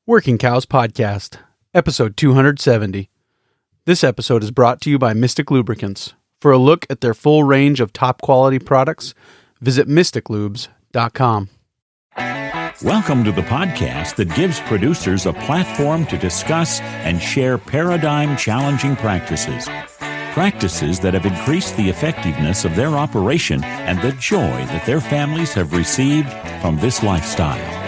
Working Cows Podcast, episode 270. This episode is brought to you by Mystic Lubricants. For a look at their full range of top-quality products, visit mysticlubes.com. Welcome to the podcast that gives producers a platform to discuss and share paradigm-challenging practices. Practices that have increased the effectiveness of their operation and the joy that their families have received from this lifestyle.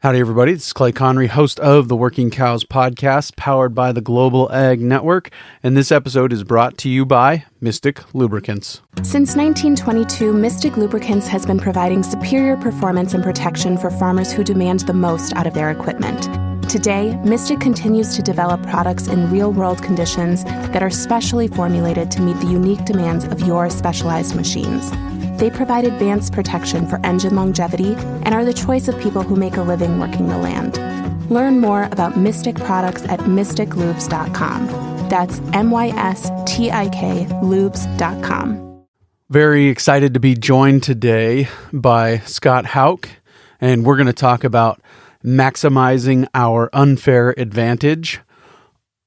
Howdy, everybody. This is Clay Connery, host of the Working Cows Podcast, powered by the Global Ag Network, and this episode is brought to you by Mystic Lubricants. Since 1922, Mystic Lubricants has been providing superior performance and protection for farmers who demand the most out of their equipment. Today, Mystic continues to develop products in real-world conditions that are specially formulated to meet the unique demands of your specialized machines. They provide advanced protection for engine longevity and are the choice of people who make a living working the land. Learn more about Mystic products at mysticlubes.com. That's MYSTIK lubes.com. Very excited to be joined today by Scott Hauck, and we're going to talk about maximizing our unfair advantage.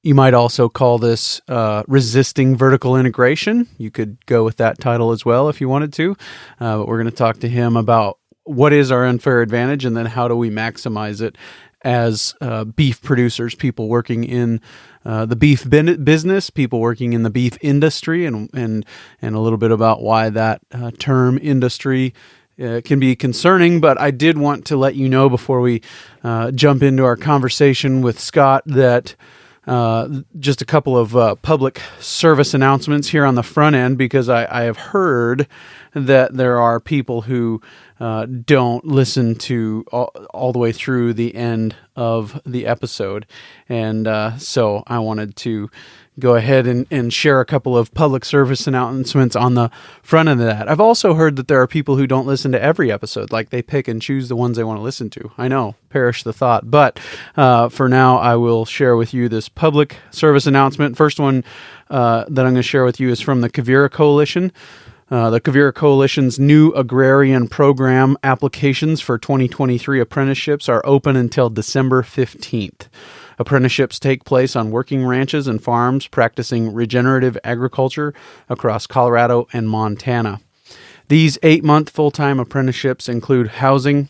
You might also call this resisting vertical integration. You could go with that title as well if you wanted to. But we're going to talk to him about what is our unfair advantage and then how do we maximize it as beef producers, people working in the beef business, people working in the beef industry, and a little bit about why that term industry can be concerning. But I did want to let you know before we jump into our conversation with Scott that just a couple of public service announcements here on the front end, because I have heard that there are people who don't listen to all the way through the end of the episode. And so I wanted to go ahead and share a couple of public service announcements on the front end of that. I've also heard that there are people who don't listen to every episode, like they pick and choose the ones they want to listen to. I know, perish the thought. But for now, I will share with you this public service announcement. First one that I'm going to share with you is from the Quivira Coalition. The Quivira Coalition's new agrarian program applications for 2023 apprenticeships are open until December 15th. Apprenticeships take place on working ranches and farms practicing regenerative agriculture across Colorado and Montana. These 8-month full-time apprenticeships include housing,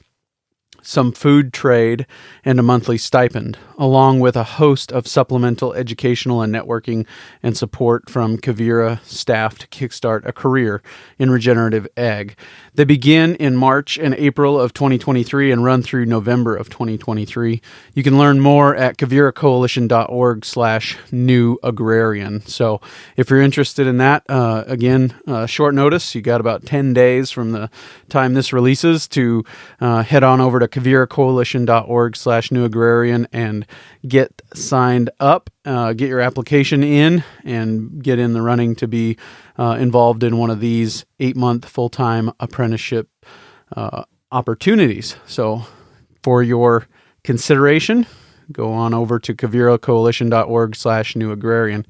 some food trade, and a monthly stipend, along with a host of supplemental educational and networking and support from Quivira staff to kickstart a career in regenerative ag. They begin in March and April of 2023 and run through November of 2023. You can learn more at quiviracoalition.org/new agrarian. So if you're interested in that, again, short notice, you got about 10 days from the time this releases to head on over to quiviracoalition.org/new agrarian and get signed up, get your application in, and get in the running to be involved in one of these 8-month full-time apprenticeship opportunities. So for your consideration, go on over to quiviracoalition.org/new agrarian.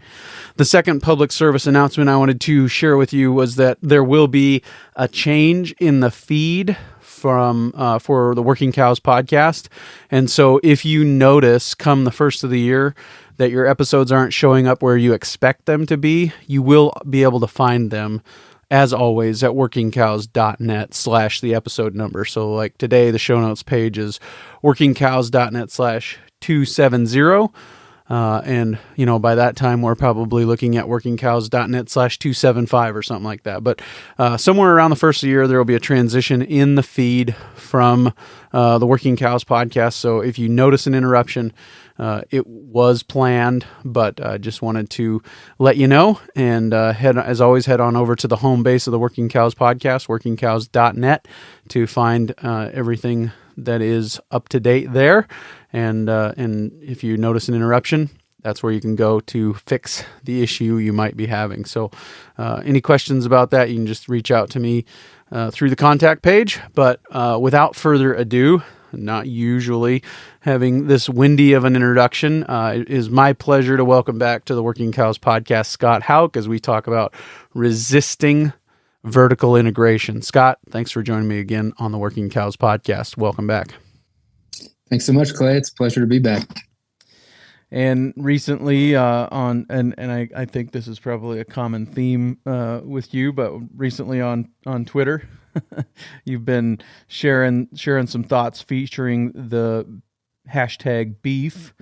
The second public service announcement I wanted to share with you was that there will be a change in the feed from for the Working Cows podcast. And so if you notice come the first of the year that your episodes aren't showing up where you expect them to be, you will be able to find them, as always, at workingcows.net/the episode number. So like today, the show notes page is workingcows.net/270. And, you know, by that time, we're probably looking at workingcows.net/275 or something like that. But somewhere around the first of the year, there will be a transition in the feed from the Working Cows podcast. So if you notice an interruption, it was planned, but I just wanted to let you know. And as always, head on over to the home base of the Working Cows podcast, workingcows.net, to find everything that is up to date there. And if you notice an interruption, that's where you can go to fix the issue you might be having. So any questions about that, you can just reach out to me through the contact page. But without further ado, not usually having this windy of an introduction, it is my pleasure to welcome back to the Working Cows podcast, Scott Hauck, as we talk about resisting vertical integration. Scott, thanks for joining me again on the Working Cows podcast. Welcome back. Thanks so much, Clay. It's a pleasure to be back. And recently I think this is probably a common theme with you, but recently on Twitter, you've been sharing some thoughts featuring the hashtag beef.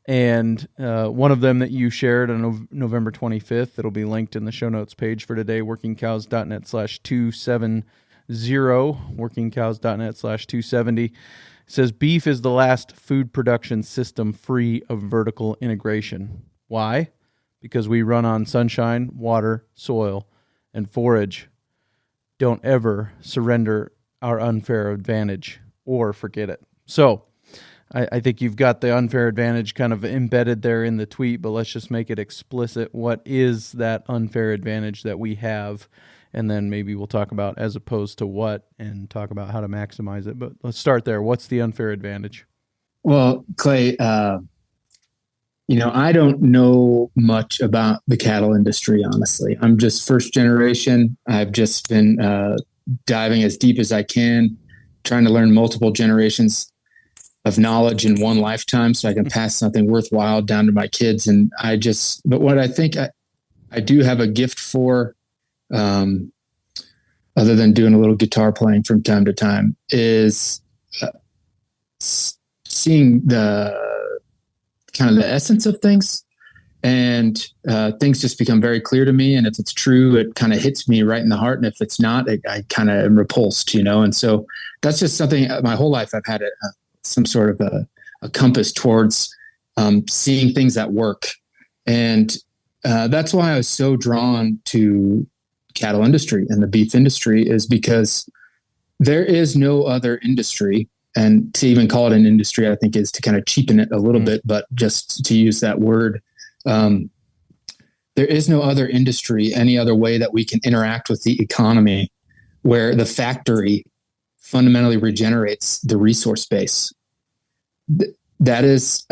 And one of them that you shared on November 25th, it'll be linked in the show notes page for today, workingcows.net/270, workingcows.net/270. Says beef is the last food production system free of vertical integration. Why? Because we run on sunshine, water, soil, and forage. Don't ever surrender our unfair advantage or forget it. So I think you've got the unfair advantage kind of embedded there in the tweet, but let's just make it explicit. What is that unfair advantage that we have? And then maybe we'll talk about as opposed to what and talk about how to maximize it. But let's start there. What's the unfair advantage? Well, Clay, I don't know much about the cattle industry, honestly. I'm just first generation. I've just been diving as deep as I can, trying to learn multiple generations of knowledge in one lifetime so I can pass something worthwhile down to my kids. But what I think I do have a gift for, other than doing a little guitar playing from time to time, is seeing the kind of the essence of things, and things just become very clear to me. And if it's true, it kind of hits me right in the heart. And if it's not, I kind of am repulsed, And so that's just something my whole life I've had some sort of a compass towards seeing things that work. And that's why I was so drawn to cattle industry and the beef industry, is because there is no other industry. And to even call it an industry, I think, is to kind of cheapen it a little bit, but just to use that word, there is no other industry, any other way that we can interact with the economy where the factory fundamentally regenerates the resource base. That is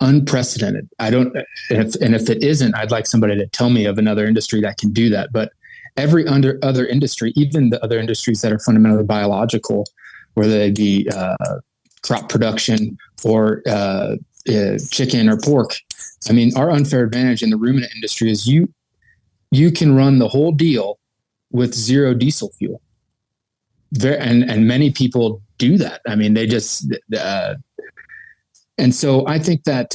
unprecedented. If it isn't, I'd like somebody to tell me of another industry that can do that. But every other industry, even the other industries that are fundamentally biological, whether they be crop production or chicken or pork. I mean, our unfair advantage in the ruminant industry is you can run the whole deal with zero diesel fuel. And many people do that. I mean, they just, and so I think that,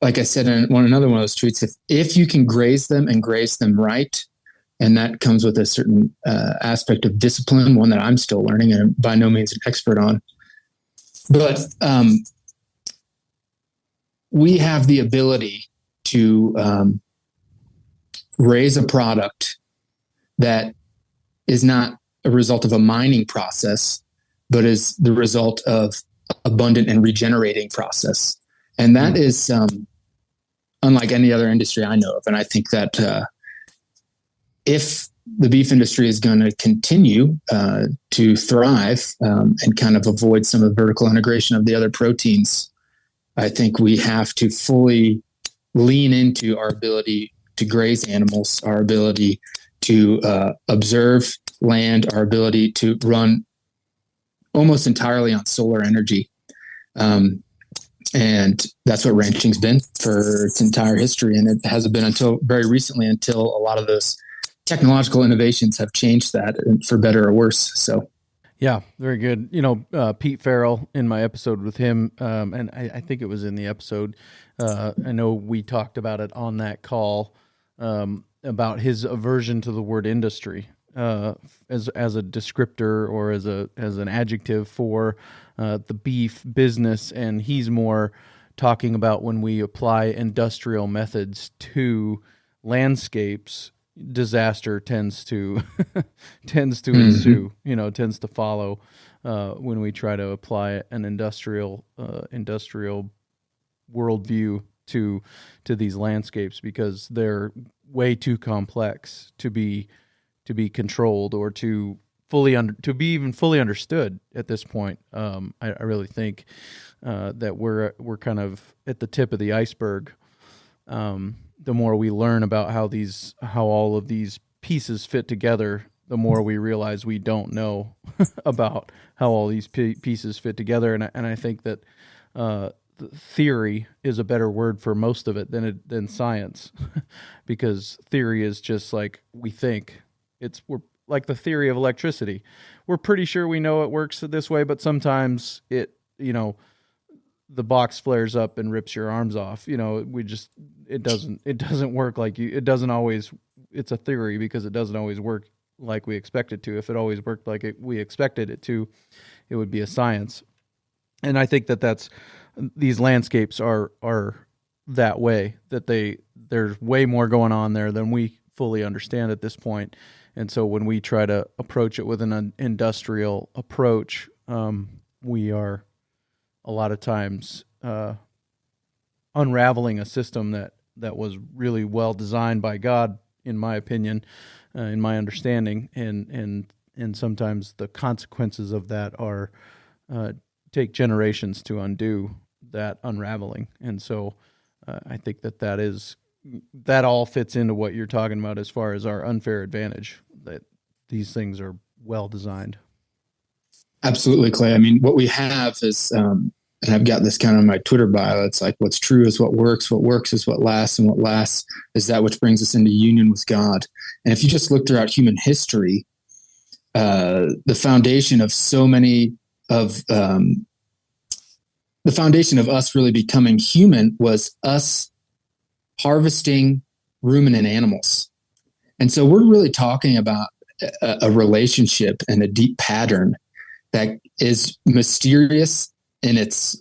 like I said in another one of those tweets, if you can graze them and graze them right, and that comes with a certain aspect of discipline, one that I'm still learning and by no means an expert on, but we have the ability to raise a product that is not a result of a mining process, but is the result of abundant and regenerating process. And that is unlike any other industry I know of. And I think that if the beef industry is going to continue to thrive and kind of avoid some of the vertical integration of the other proteins, I think we have to fully lean into our ability to graze animals, our ability to observe land, our ability to run almost entirely on solar energy. And that's what ranching's been for its entire history. And it hasn't been until very recently, until a lot of those technological innovations have changed that for better or worse. So, yeah, very good. Pete Farrell, in my episode with him, and I think it was in the episode, I know we talked about it on that call, about his aversion to the word industry as a descriptor or as an adjective for the beef business, and he's more talking about when we apply industrial methods to landscapes, disaster tends to ensue. Tends to follow when we try to apply an industrial worldview to these landscapes, because they're way too complex to be be controlled or to to be even fully understood at this point. I really think that we're kind of at the tip of the iceberg. The more we learn about how all of these pieces fit together, the more we realize we don't know about how all these pieces fit together. And I think that theory is a better word for most of it than science, because theory is just like we think. We're like the theory of electricity. We're pretty sure we know it works this way, but sometimes the box flares up and rips your arms off. It doesn't work like it doesn't always. It's a theory because it doesn't always work like we expect it to. If it always worked like we expected it to, it would be a science. And I think that these landscapes are that way, that there's way more going on there than we fully understand at this point. And so when we try to approach it with an industrial approach, we are a lot of times unraveling a system that was really well designed by God, in my opinion, in my understanding, and sometimes the consequences of that are take generations to undo that unraveling. And so I think that all fits into what you're talking about as far as our unfair advantage, that these things are well designed. Absolutely, Clay. I mean, what we have is, and I've got this kind of in my Twitter bio, it's like, what's true is what works is what lasts, and what lasts is that which brings us into union with God. And if you just look throughout human history, the foundation of so many of the foundation of us really becoming human was us harvesting ruminant animals. And so we're really talking about a relationship and a deep pattern that is mysterious in its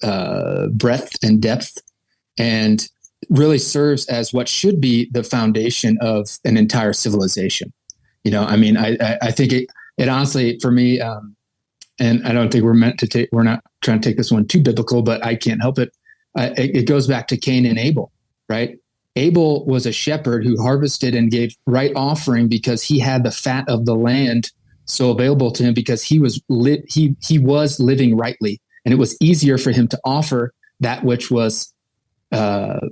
breadth and depth, and really serves as what should be the foundation of an entire civilization. I think it honestly, for me, and I don't think we're not trying to take this one too biblical, but I can't help it. It goes back to Cain and Abel, right? Abel was a shepherd who harvested and gave right offering because he had the fat of the land so available to him, because he was living rightly, and it was easier for him to offer that which was the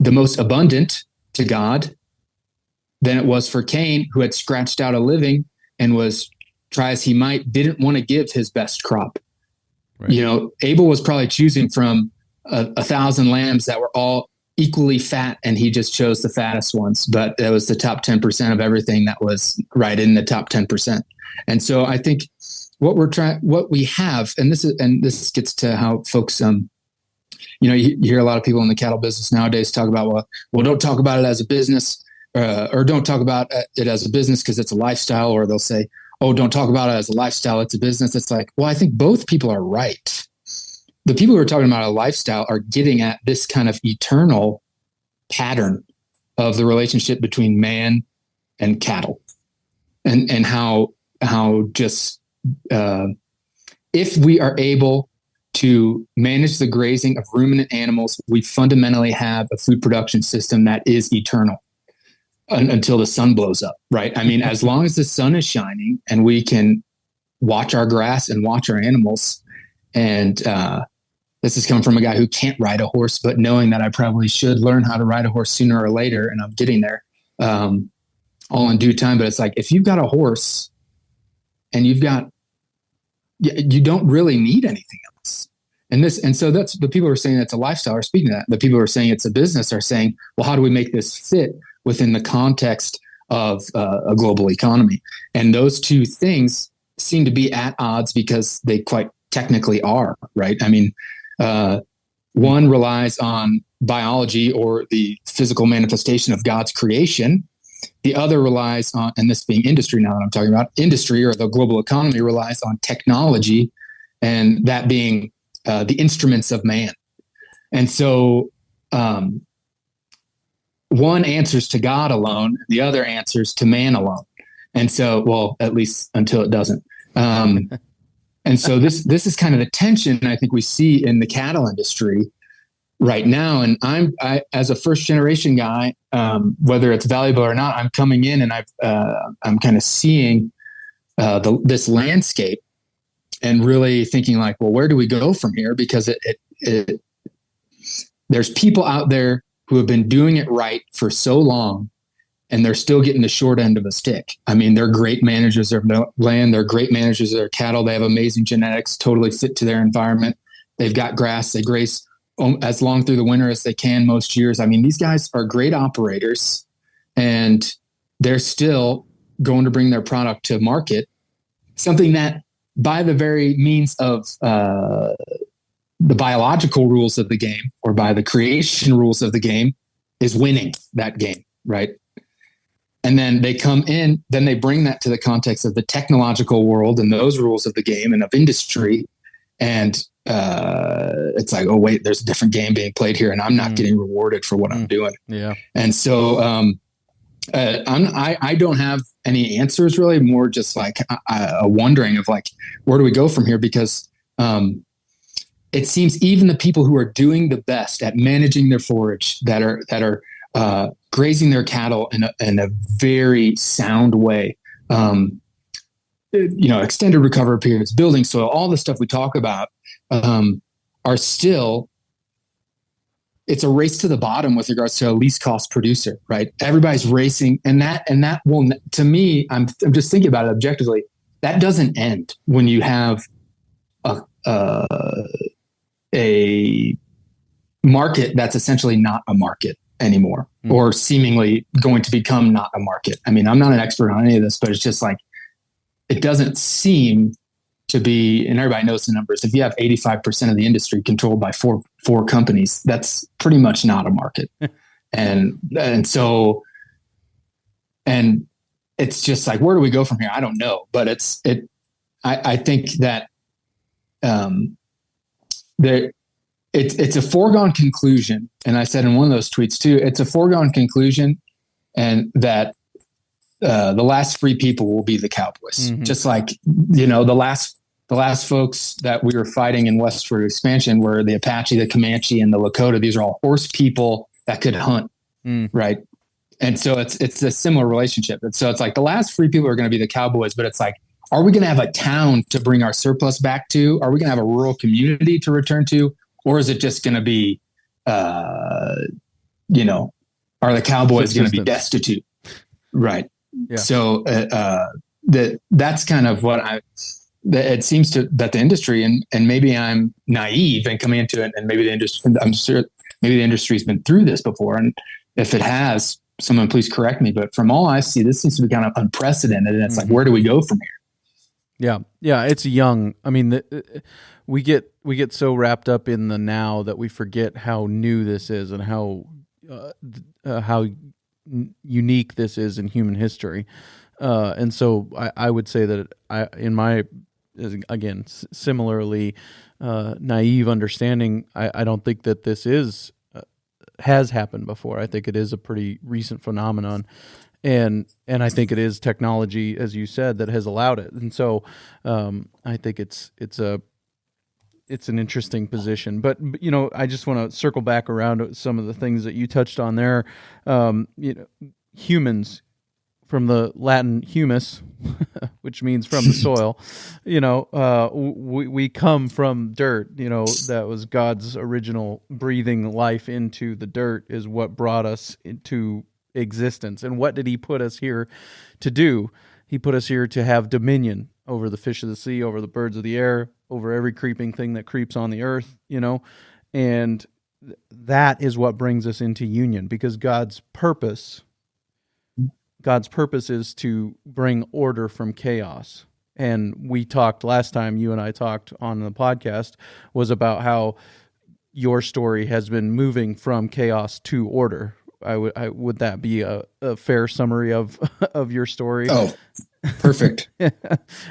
most abundant to God than it was for Cain, who had scratched out a living and was, try as he might, didn't want to give his best crop. Right. Abel was probably choosing from 1,000 lambs that were all equally fat, and he just chose the fattest ones, but that was the top 10% of everything that was right in the top 10%. And so I think what we have, and this gets to how folks, you hear a lot of people in the cattle business nowadays talk about, well, don't talk about it as a business, or don't talk about it as a business because it's a lifestyle, or they'll say, oh, don't talk about it as a lifestyle, it's a business. It's like, well, I think both people are right. The people who are talking about a lifestyle are getting at this kind of eternal pattern of the relationship between man and cattle, and how just if we are able to manage the grazing of ruminant animals, we fundamentally have a food production system that is eternal until the sun blows up, right? I mean, as long as the sun is shining and we can watch our grass and watch our animals, and this is coming from a guy who can't ride a horse, but knowing that I probably should learn how to ride a horse sooner or later, and I'm getting there all in due time. But it's like, if you've got a horse and you don't really need anything else. And so that's the people who are saying that's a lifestyle are speaking to that. The people who are saying it's a business are saying, well, how do we make this fit within the context of a global economy? And those two things seem to be at odds because they quite technically are, right? I mean, one relies on biology or the physical manifestation of God's creation. The other relies on, and this being industry now that I'm talking about, industry or the global economy relies on technology, and that being the instruments of man. And so one answers to God alone, the other answers to man alone. And so, well, at least until it doesn't. And so this is kind of the tension I think we see in the cattle industry, right now. And I as a first generation guy, whether it's valuable or not, I'm coming in and I'm kind of seeing this landscape and really thinking like, well, where do we go from here? Because there's people out there who have been doing it right for so long, and they're still getting the short end of a stick. I mean, they're great managers of their land. They're great managers of their cattle. They have amazing genetics, totally fit to their environment. They've got grass. They graze as long through the winter as they can most years. I mean, these guys are great operators, and they're still going to bring their product to market, something that by the very means of the biological rules of the game, or by the creation rules of the game, is winning that game, right? And then they come in, then they bring that to the context of the technological world and those rules of the game and of industry. And it's like, oh, wait, there's a different game being played here, and I'm not getting rewarded for what I'm doing. Yeah. And so I don't have any answers really, more just like a wondering of like, where do we go from here? Because it seems even the people who are doing the best at managing their forage, that are grazing their cattle in a very sound way, extended recovery periods, building soil, all the stuff we talk about, are still, it's a race to the bottom with regards to a least cost producer, right? Everybody's racing, and that will, to me, I'm just thinking about it objectively, that doesn't end when you have a market that's essentially not a market anymore, or seemingly going to become not a market. I mean, I'm not an expert on any of this, but it's just like, it doesn't seem to be, and everybody knows the numbers. If you have 85% of the industry controlled by four companies, that's pretty much not a market. and so it's just like, where do we go from here? I don't know, but I think that it's a foregone conclusion. And I said in one of those tweets too, it's a foregone conclusion, and that the last free people will be the cowboys. Mm-hmm. Just like, the last folks that we were fighting in westward expansion were the Apache, the Comanche, and the Lakota. These are all horse people that could hunt. Right. And so it's a similar relationship. And so it's like the last free people are going to be the cowboys, but it's like, are we going to have a town to bring our surplus back to? Are we going to have a rural community to return to? Or is it just going to be, are the cowboys going to be destitute? Right. Yeah. So that's kind of what it seems to, that the industry, and maybe I'm naive and coming into it, and maybe the industry, I'm sure maybe the industry's been through this before. And if it has, someone please correct me. But from all I see, this seems to be kind of unprecedented. And it's like, where do we go from here? Yeah. Yeah. It's young. I mean, we get so wrapped up in the now that we forget how new this is, and how unique this is in human history. And so I would say that in my, again, similarly naive understanding, I don't think that this has happened before. I think it is a pretty recent phenomenon. And I think it is technology, as you said, that has allowed it. And so I think it's an interesting position. But I just want to circle back around to some of the things that you touched on there. Humans, from the Latin humus, which means from the soil, we come from dirt. That was God's original breathing life into the dirt, is what brought us into existence. And what did he put us here to do? He put us here to have dominion over the fish of the sea, over the birds of the air, over every creeping thing that creeps on the earth, and that is what brings us into union, because God's purpose is to bring order from chaos. And we talked last time, you and I talked on the podcast, was about how your story has been moving from chaos to order. Would that be a fair summary of your story? Oh, perfect.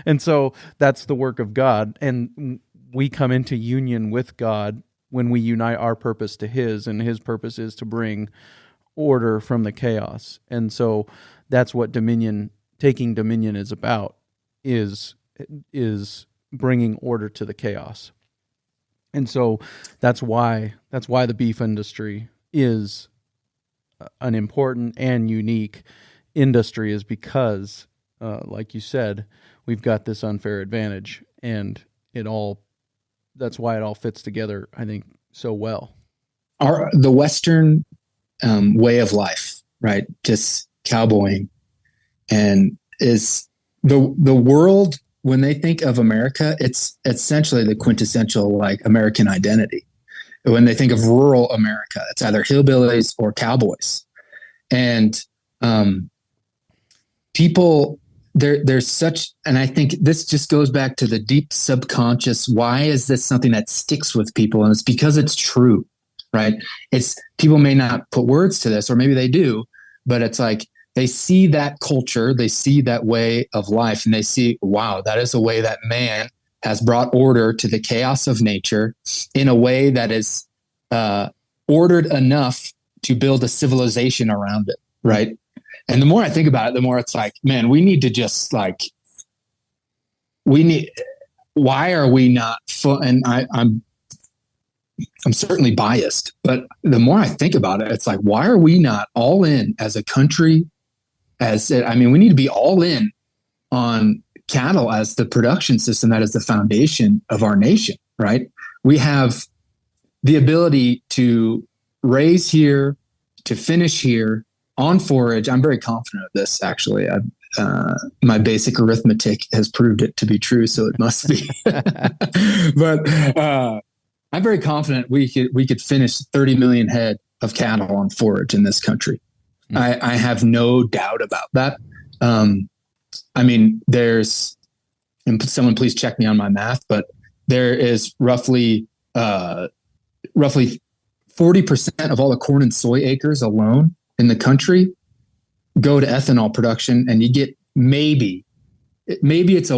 And so that's the work of God. And we come into union with God when we unite our purpose to his, and his purpose is to bring order from the chaos. And so that's what taking dominion is about, is bringing order to the chaos. And so that's why the beef industry is an important and unique industry, is because, like you said, we've got this unfair advantage, and that's why it all fits together, I think, so well. The Western way of life, right? Just cowboying, and is the world, when they think of America, it's essentially the quintessential like American identity. When they think of rural America, it's either hillbillies or cowboys. And people, there's such, and I think this just goes back to the deep subconscious. Why is this something that sticks with people? And it's because it's true, right? It's, people may not put words to this, or maybe they do, but it's like, they see that culture, they see that way of life, and they see, wow, that is a way that man has brought order to the chaos of nature in a way that is ordered enough to build a civilization around it, right? And the more I think about it, the more it's like, man, we need to just like, why are we not, and I'm certainly biased, but the more I think about it, it's like, why are we not all in as a country? We need to be all in on cattle as the production system that is the foundation of our nation, right? We have the ability to raise here, to finish here on forage. I'm very confident of this, actually. My basic arithmetic has proved it to be true, so it must be. But I'm very confident we could finish 30 million head of cattle on forage in this country. I have no doubt about that. There's, and someone please check me on my math, but there is roughly 40% of all the corn and soy acres alone in the country go to ethanol production, and you get maybe it's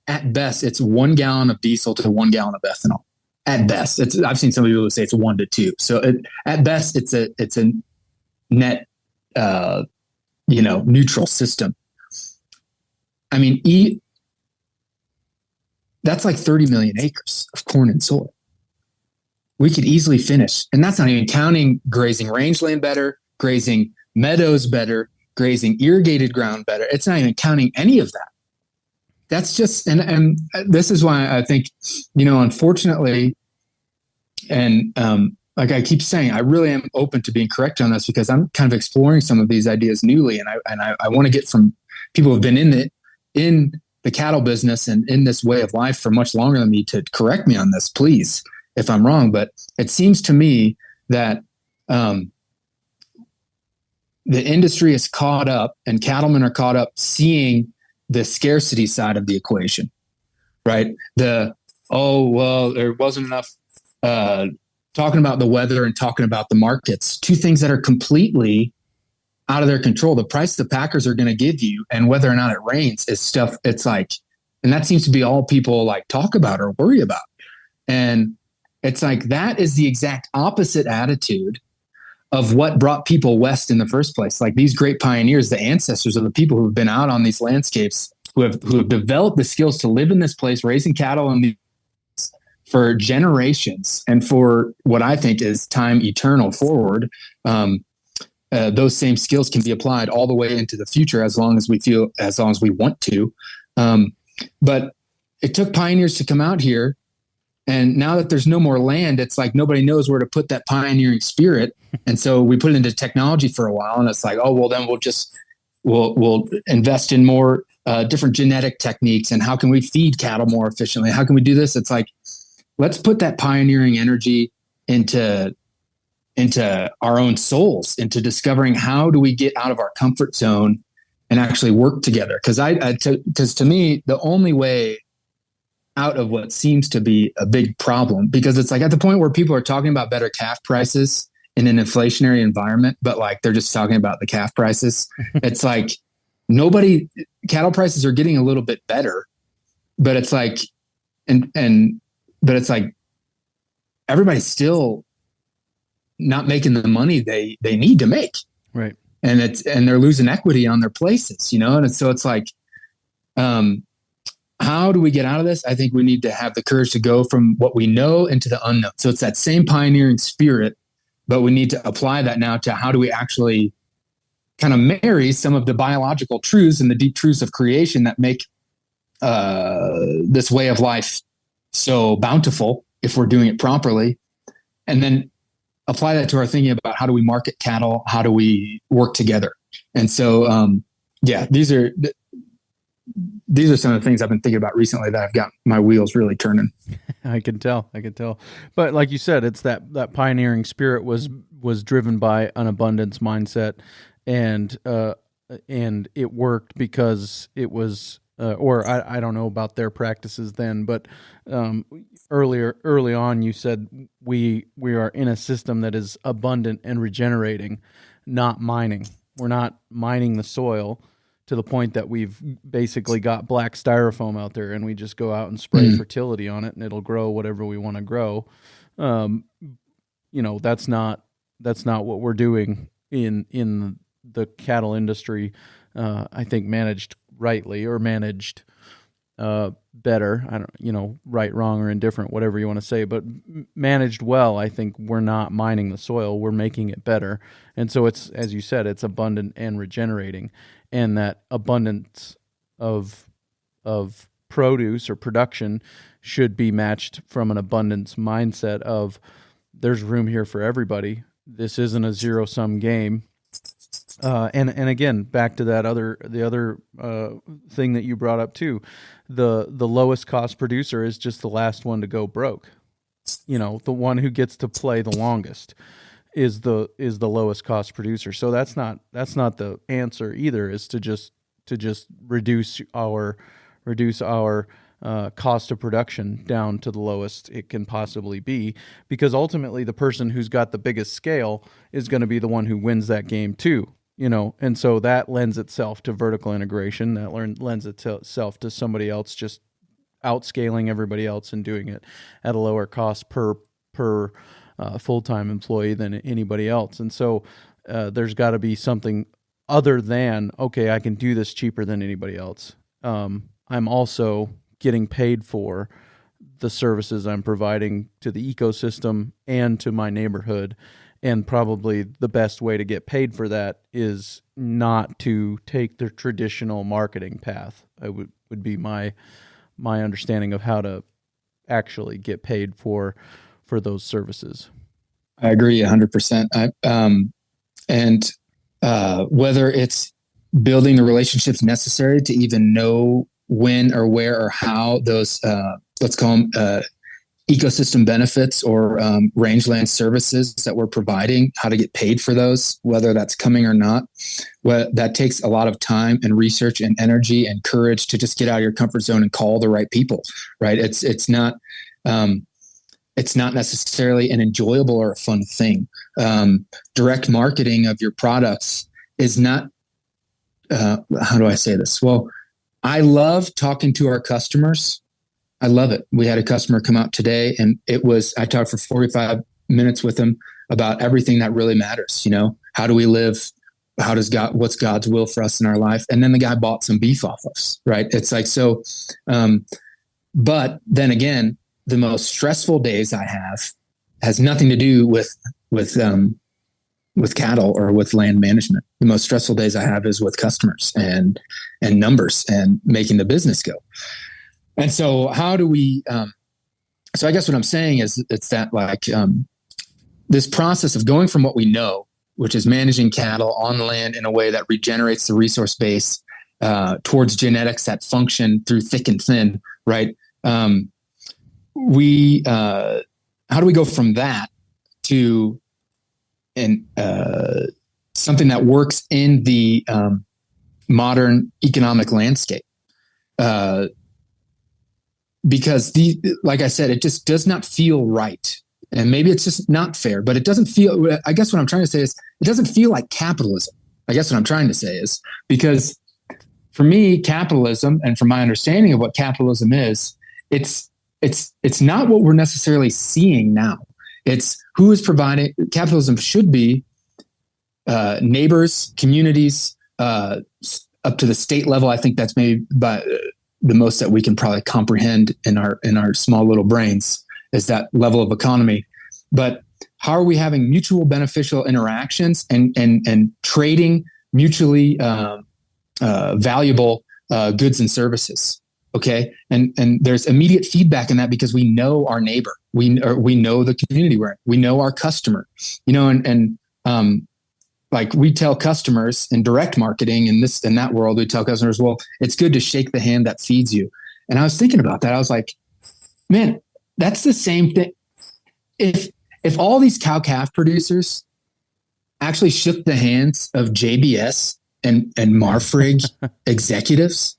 at best it's 1 gallon of diesel to 1 gallon of ethanol. At best, I've seen some people say it's 1 to 2. So at best, it's a net neutral system. That's like 30 million acres of corn and soy. We could easily finish, and that's not even counting grazing rangeland better, grazing meadows better, grazing irrigated ground better. It's not even counting any of that. That's just, and this is why I think, unfortunately, and like I keep saying, I really am open to being correct on this, because I'm kind of exploring some of these ideas newly, and I want to get from people who have been in the cattle business and in this way of life for much longer than me to correct me on this, please, if I'm wrong. But it seems to me that the industry is caught up, and cattlemen are caught up seeing the scarcity side of the equation, right? There wasn't enough talking about the weather and talking about the markets, two things that are completely out of their control. The price the packers are going to give you and whether or not it rains is stuff. It's like, and that seems to be all people like talk about or worry about. And it's like, that is the exact opposite attitude of what brought people west in the first place. Like these great pioneers, the ancestors of the people who have been out on these landscapes, who have developed the skills to live in this place, raising cattle for generations, and for what I think is time eternal forward. Those same skills can be applied all the way into the future, as long as we want to. But it took pioneers to come out here. And now that there's no more land, it's like nobody knows where to put that pioneering spirit. And so we put it into technology for a while, and it's like, oh, well, then we'll invest in more different genetic techniques. And how can we feed cattle more efficiently? How can we do this? It's like, let's put that pioneering energy into our own souls, into discovering how do we get out of our comfort zone and actually work together. Because to me, the only way out of what seems to be a big problem, because it's like at the point where people are talking about better calf prices in an inflationary environment, but like they're just talking about the calf prices. It's like cattle prices are getting a little bit better, but it's like, but it's like everybody's still not making the money they need to make. Right. And they're losing equity on their places, and so it's like, how do we get out of this? I think we need to have the courage to go from what we know into the unknown. So it's that same pioneering spirit, but we need to apply that now to how do we actually kind of marry some of the biological truths and the deep truths of creation that make this way of life so bountiful if we're doing it properly, and then apply that to our thinking about how do we market cattle, how do we work together. And so, these are some of the things I've been thinking about recently that I've got my wheels really turning. I can tell. But like you said, it's that pioneering spirit was driven by an abundance mindset, and it worked because it was, I don't know about their practices then, but early on you said we are in a system that is abundant and regenerating, not mining. We're not mining the soil to the point that we've basically got black styrofoam out there and we just go out and spray fertility on it and it'll grow whatever we want to grow. That's not what we're doing in the cattle industry. I think managed rightly or managed better. I don't, right, wrong, or indifferent, whatever you want to say, but managed well. I think we're not mining the soil; we're making it better. And so it's, as you said, it's abundant and regenerating, and that abundance of produce or production should be matched from an abundance mindset of there's room here for everybody. This isn't a zero-sum game. And again, back to the other thing that you brought up too, the lowest cost producer is just the last one to go broke. The one who gets to play the longest is the lowest cost producer. So that's not the answer either, is to just reduce our cost of production down to the lowest it can possibly be, because ultimately the person who's got the biggest scale is going to be the one who wins that game too. And so that lends itself to vertical integration. That lends itself to somebody else just outscaling everybody else and doing it at a lower cost per full-time employee than anybody else. And so there's got to be something other than, okay, I can do this cheaper than anybody else. I'm also getting paid for the services I'm providing to the ecosystem and to my neighborhood. And probably the best way to get paid for that is not to take the traditional marketing path. It would be my understanding of how to actually get paid for those services. I agree 100%. And whether it's building the relationships necessary to even know when or where or how those, let's call them ecosystem benefits or rangeland services that we're providing, how to get paid for those, whether that's coming or not. Well, that takes a lot of time and research and energy and courage to just get out of your comfort zone and call the right people, right? It's not necessarily an enjoyable or a fun thing. Direct marketing of your products is not, how do I say this? Well, I love talking to our customers. I love it. We had a customer come out today and I talked for 45 minutes with him about everything that really matters. How do we live? What's God's will for us in our life? And then the guy bought some beef off us, right? It's like, so, but then again, the most stressful days I have has nothing to do with cattle or with land management. The most stressful days I have is with customers and numbers and making the business go. And so how do we, so I guess what I'm saying is it's that this process of going from what we know, which is managing cattle on land in a way that regenerates the resource base towards genetics that function through thick and thin, right? How do we go from that to something that works in the modern economic landscape? Because like I said, it just does not feel right. And maybe it's just not fair, but it doesn't feel, I guess what I'm trying to say is it doesn't feel like capitalism. I guess what I'm trying to say is, because for me, capitalism, and from my understanding of what capitalism is, it's not what we're necessarily seeing now. It's who is providing. Capitalism should be neighbors, communities, up to the state level. I think that's maybe the most that we can probably comprehend in our small little brains is that level of economy. But how are we having mutual beneficial interactions and trading mutually valuable goods and services? Okay, and there's immediate feedback in that because we know our neighbor, we know the community we're in, we know our customer, and like we tell customers in direct marketing in that world, we tell customers, well, it's good to shake the hand that feeds you. And I was thinking about that. I was like, man, that's the same thing. If all these cow-calf producers actually shook the hands of JBS and Marfrig executives,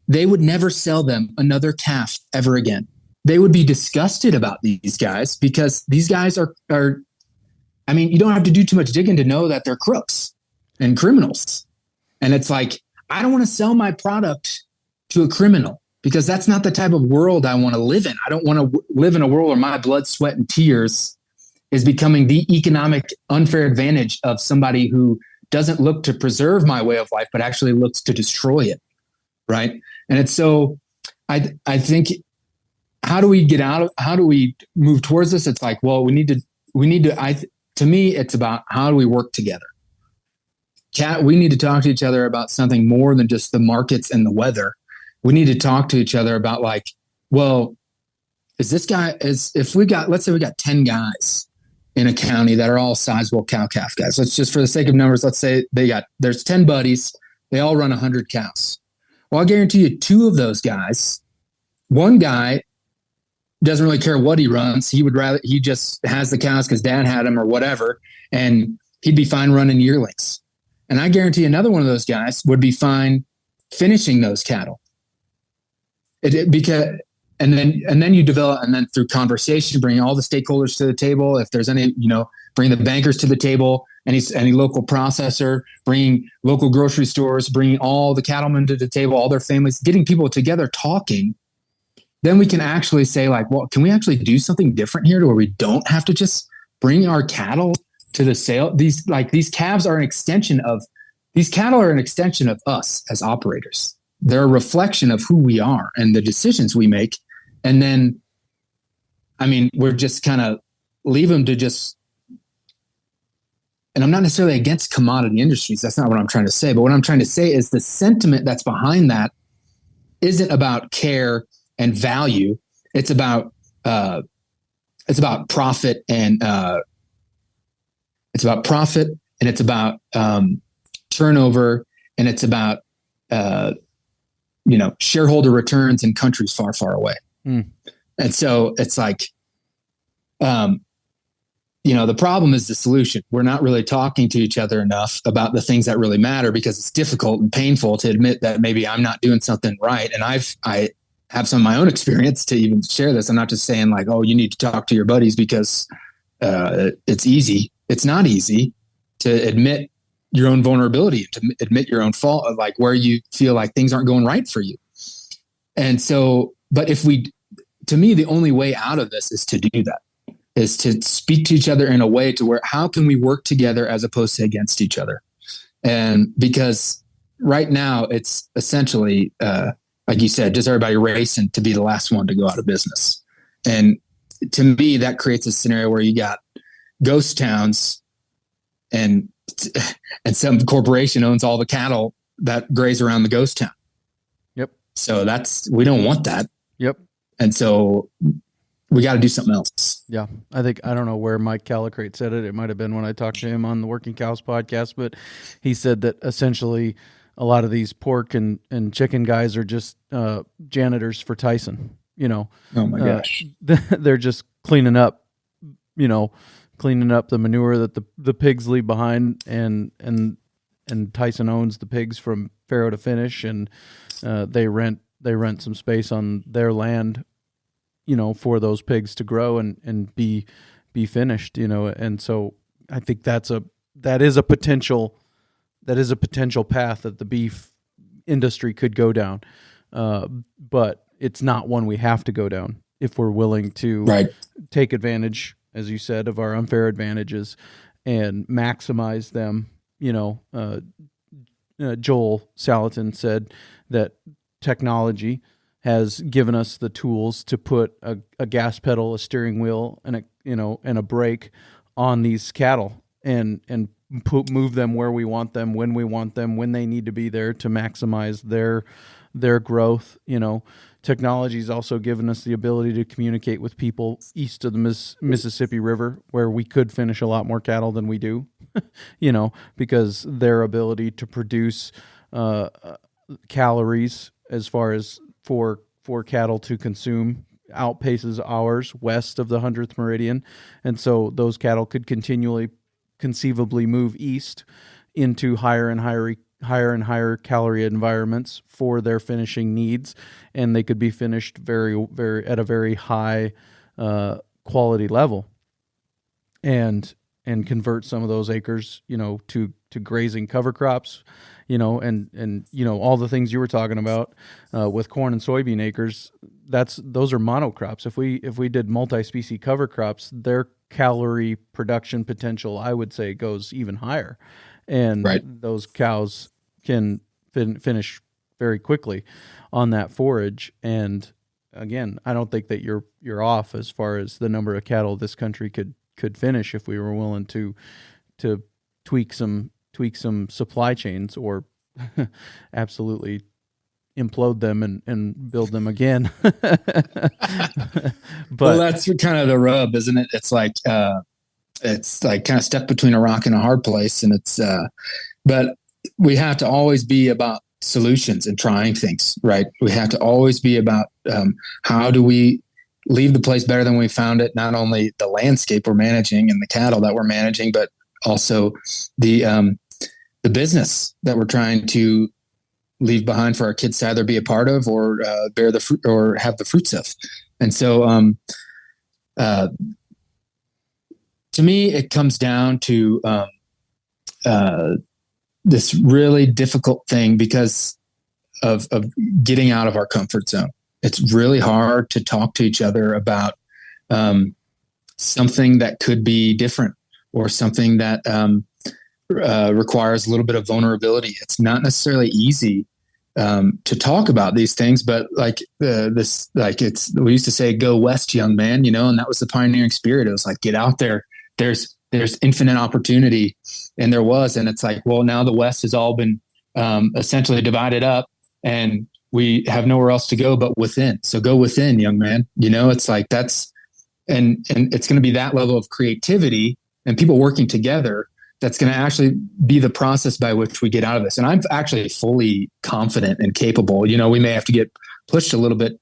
they would never sell them another calf ever again. They would be disgusted about these guys because these guys are I mean, you don't have to do too much digging to know that they're crooks and criminals. And it's like, I don't want to sell my product to a criminal because that's not the type of world I want to live in. I don't want to live in a world where my blood, sweat, and tears is becoming the economic unfair advantage of somebody who doesn't look to preserve my way of life, but actually looks to destroy it. Right. And it's so I think, how do we move towards this? It's like, well, we need to, to me, it's about how do we work together? We need to talk to each other about something more than just the markets and the weather. We need to talk to each other about like, well, let's say we got 10 guys in a county that are all sizable cow-calf guys. Let's just, for the sake of numbers, let's say there's 10 buddies. They all run 100 cows. Well, I'll guarantee you 2 of those guys, one guy doesn't really care what he runs. He just has the cows because dad had them or whatever. And he'd be fine running yearlings. And I guarantee another one of those guys would be fine finishing those cattle. And then you develop, and then through conversation, bring all the stakeholders to the table. If there's any, bring the bankers to the table, any local processor, bringing local grocery stores, bringing all the cattlemen to the table, all their families, getting people together talking. Then we can actually say like, well, can we actually do something different here to where we don't have to just bring our cattle to the sale? These calves are these cattle are an extension of us as operators. They're a reflection of who we are and the decisions we make. And then, I mean, we're just kind of leave them to just, and I'm not necessarily against commodity industries. That's not what I'm trying to say. But what I'm trying to say is the sentiment that's behind that isn't about care and value. It's about profit and it's about turnover, and it's about shareholder returns in countries far, far away. And so it's like, the problem is the solution. We're not really talking to each other enough about the things that really matter because it's difficult and painful to admit that maybe I'm not doing something right. And I have some of my own experience to even share this. I'm not just saying like, oh, you need to talk to your buddies because it's easy. It's not easy to admit your own vulnerability, to admit your own fault of like where you feel like things aren't going right for you. And so, but to me, the only way out of this is to do that, is to speak to each other in a way to where, how can we work together as opposed to against each other? And because right now it's essentially, like you said, just everybody racing to be the last one to go out of business. And to me, that creates a scenario where you got ghost towns and some corporation owns all the cattle that graze around the ghost town. Yep. So we don't want that. Yep. And so we got to do something else. Yeah. I don't know where Mike Calicrate said it. It might've been when I talked to him on the Working Cows podcast, but he said that essentially a lot of these pork and chicken guys are just janitors for Tyson, Oh my gosh. They're just cleaning up the manure that the pigs leave behind, and Tyson owns the pigs from farrow to finish, and they rent some space on their land, for those pigs to grow and be finished, and so I think that is a potential path that the beef industry could go down, but it's not one we have to go down if we're willing to take advantage, as you said, of our unfair advantages and maximize them. Joel Salatin said that technology has given us the tools to put a gas pedal, a steering wheel, and a brake on these cattle and move them where we want them, when they need to be there to maximize their growth. Technology's also given us the ability to communicate with people east of the Mississippi River, where we could finish a lot more cattle than we do, because their ability to produce calories as far as for cattle to consume outpaces ours west of the 100th meridian. And so those cattle could conceivably move east into higher and higher calorie environments for their finishing needs, and they could be finished very, very at a very high quality level, and convert some of those acres, to grazing cover crops, and all the things you were talking about with corn and soybean acres. Those are monocrops. If we did multi-species cover crops, their calorie production potential, I would say, goes even higher, and those cows can finish very quickly on that forage. And again, I don't think that you're off as far as the number of cattle this country could finish if we were willing to tweak some supply chains, or absolutely implode them and build them again. But well, that's kind of the rub, isn't it? It's like kind of stuck between a rock and a hard place, and but we have to always be about solutions and trying things, right? We have to always be about how do we leave the place better than we found it, not only the landscape we're managing and the cattle that we're managing, but also the business that we're trying to leave behind for our kids to either be a part of or bear the fruit or have the fruits of. And so to me, it comes down to this really difficult thing because of getting out of our comfort zone. It's really hard to talk to each other about something that could be different, or something that requires a little bit of vulnerability. It's not necessarily easy to talk about these things, but we used to say, "Go west, young man," and that was the pioneering spirit. It was like, get out there. There's infinite opportunity, and there was. And it's like, well, now the West has all been essentially divided up, and we have nowhere else to go but within. So go within, young man. It's like that's, and it's going to be that level of creativity and people working together that's going to actually be the process by which we get out of this. And I'm actually fully confident and capable. We may have to get pushed a little bit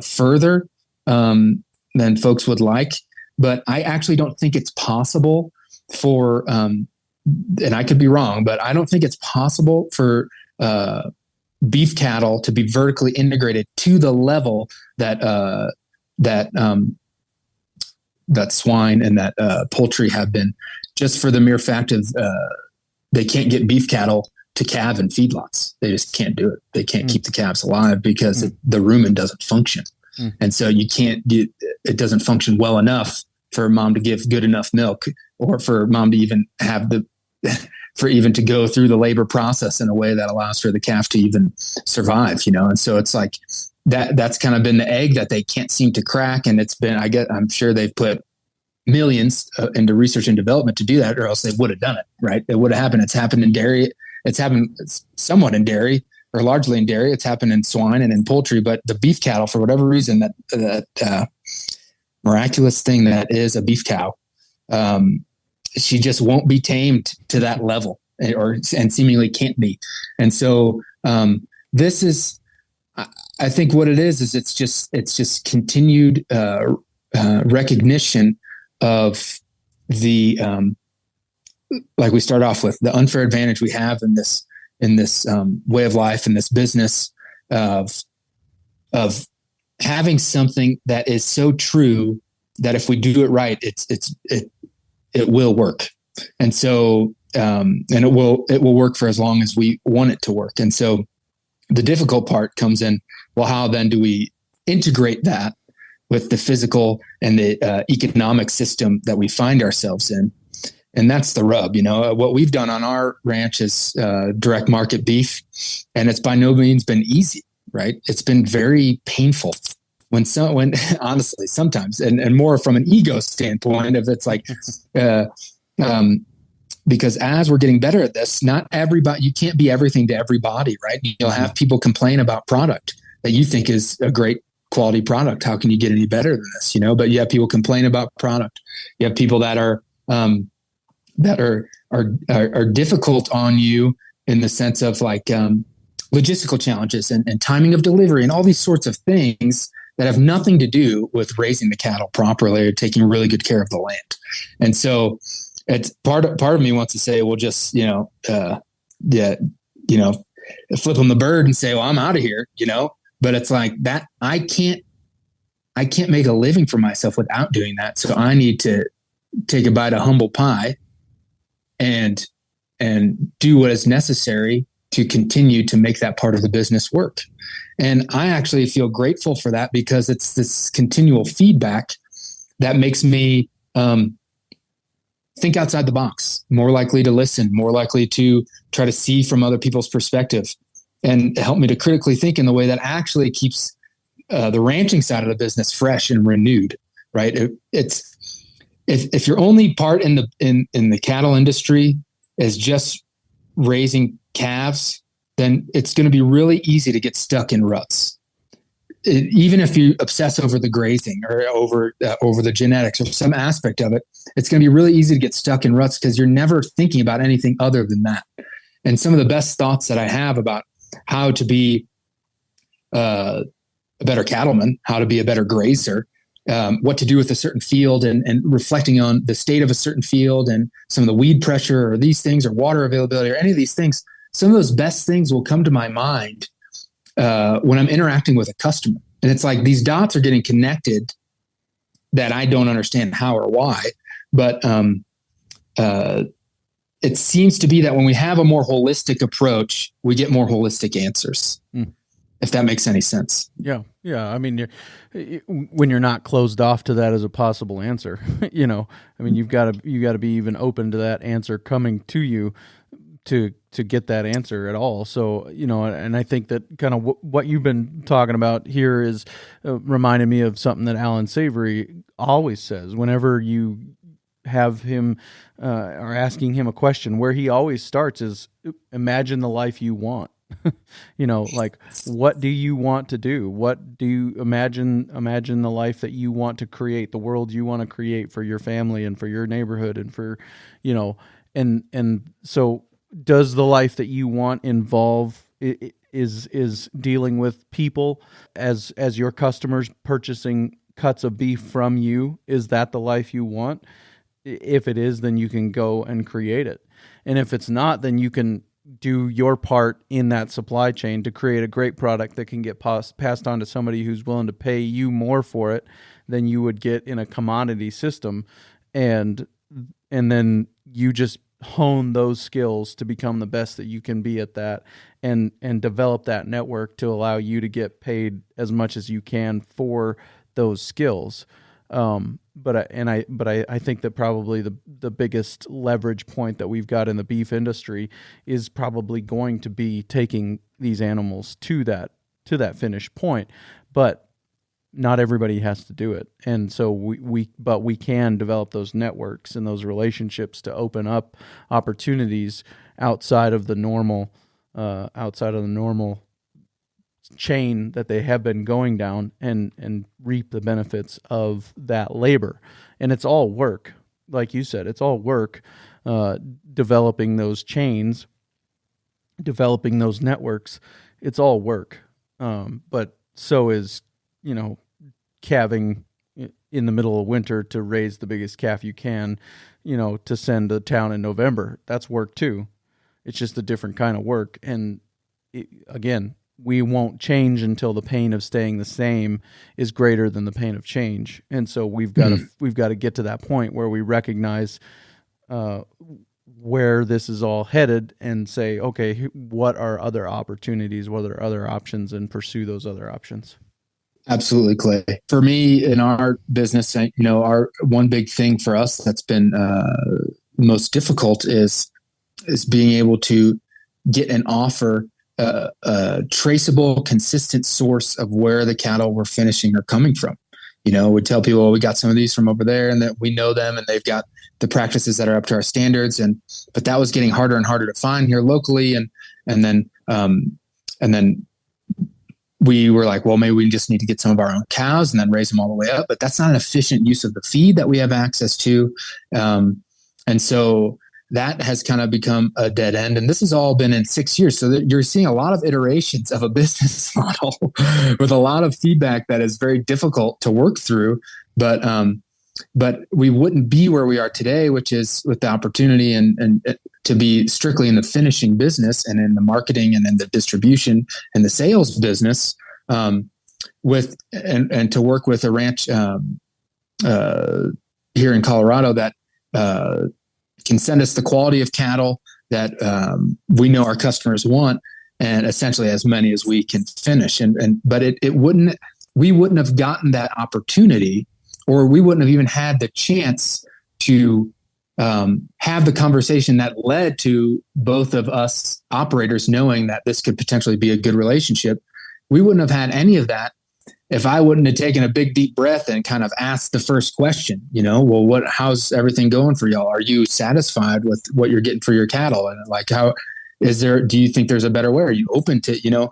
further than folks would like, but I actually don't think it's possible for, and I could be wrong, but I don't think it's possible for beef cattle to be vertically integrated to the level that swine and that poultry have been, just for the mere fact of they can't get beef cattle to calve in feedlots. They just can't do it. They can't keep the calves alive because the rumen doesn't function. And so it doesn't function well enough for mom to give good enough milk, or for mom to even have to go through the labor process in a way that allows for the calf to even survive, And so it's like that's kind of been the egg that they can't seem to crack. And I'm sure they've put millions into research and development to do that, or else they would have done it, right? It would have happened. It's happened in dairy. It's happened somewhat in dairy, or largely in dairy. It's happened in swine and in poultry, but the beef cattle, for whatever reason, that miraculous thing that is a beef cow, she just won't be tamed to that level, and seemingly can't be. And so this is, I think what it is it's just continued recognition of the, like we start off with, the unfair advantage we have in this way of life, in this business of having something that is so true that if we do it right, it will work. And so, and it will work for as long as we want it to work. And so the difficult part comes in, well, how then do we integrate that with the physical and the economic system that we find ourselves in? And that's the rub. What we've done on our ranch is direct market beef, and it's by no means been easy. right? It's been very painful when honestly, sometimes, and more from an ego standpoint, if it's like, because as we're getting better at this, not everybody, you can't be everything to everybody, right? You'll have people complain about product that you think is a great quality product. How can you get any better than this? But you have people complain about product. You have people that are difficult on you in the sense of like logistical challenges and timing of delivery and all these sorts of things that have nothing to do with raising the cattle properly or taking really good care of the land. And so it's part of me wants to say, well, just, flip them the bird and say, well, I'm out of here, but it's like that. I can't make a living for myself without doing that. So I need to take a bite of humble pie and do what is necessary to continue to make that part of the business work. And I actually feel grateful for that because it's this continual feedback that makes me think outside the box, more likely to listen, more likely to try to see from other people's perspective, and help me to critically think in the way that actually keeps the ranching side of the business fresh and renewed. Right? If your only part in the cattle industry is just raising calves, then it's going to be really easy to get stuck in ruts. Even if you obsess over the grazing or over the genetics or some aspect of it, it's going to be really easy to get stuck in ruts because you're never thinking about anything other than that. And some of the best thoughts that I have about how to be a better cattleman, how to be a better grazer, what to do with a certain field, and reflecting on the state of a certain field and some of the weed pressure or these things or water availability or any of these things, some of those best things will come to my mind when I'm interacting with a customer. And it's like these dots are getting connected that I don't understand how or why. But it seems to be that when we have a more holistic approach, we get more holistic answers. If that makes any sense. Yeah. I mean, when you're not closed off to that as a possible answer, you've got to be even open to that answer coming to you to get that answer at all. So, and I think that kind of what you've been talking about here is reminded me of something that Alan Savory always says whenever you have him or asking him a question, where he always starts is imagine the life you want. Like, what do you want to do? What do you imagine the life that you want to create, the world you want to create for your family and for your neighborhood and for, and so does the life that you want involve is dealing with people as your customers purchasing cuts of beef from you? Is that the life you want? If it is, then you can go and create it. And if it's not, then you can do your part in that supply chain to create a great product that can get passed on to somebody who's willing to pay you more for it than you would get in a commodity system. And then you just hone those skills to become the best that you can be at that, and develop that network to allow you to get paid as much as you can for those skills. But I think that probably the biggest leverage point that we've got in the beef industry is probably going to be taking these animals to that finish point. But not everybody has to do it. And so we can develop those networks and those relationships to open up opportunities outside of the normal chain that they have been going down, and reap the benefits of that labor. And it's all work. Like you said, it's all work, developing those chains, developing those networks. It's all work. But so is, calving in the middle of winter to raise the biggest calf you can, to send to town in November. That's work too. It's just a different kind of work. And again, we won't change until the pain of staying the same is greater than the pain of change. And so we've got to get to that point where we recognize where this is all headed and say, okay, what are other opportunities? What are other options? And pursue those other options. Absolutely, Clay. For me, in our business, our one big thing for us that's been most difficult is being able to get an offer traceable, consistent source of where the cattle we're finishing are coming from. We'd tell people, well, we got some of these from over there, and that we know them, and they've got the practices that are up to our standards. But that was getting harder and harder to find here locally. And then we were like, well, maybe we just need to get some of our own cows and then raise them all the way up. But that's not an efficient use of the feed that we have access to. And so that has kind of become a dead end. And this has all been in 6 years. So that you're seeing a lot of iterations of a business model with a lot of feedback that is very difficult to work through. But we wouldn't be where we are today, which is with the opportunity and to be strictly in the finishing business and in the marketing and in the distribution and the sales business, and to work with a ranch here in Colorado that can send us the quality of cattle that we know our customers want, and essentially as many as we can finish. But we wouldn't have gotten that opportunity, or we wouldn't have even had the chance to have the conversation that led to both of us operators knowing that this could potentially be a good relationship. We wouldn't have had any of that if I wouldn't have taken a big, deep breath and kind of asked the first question, well, how's everything going for y'all? Are you satisfied with what you're getting for your cattle? And like, do you think there's a better way? Are you open to,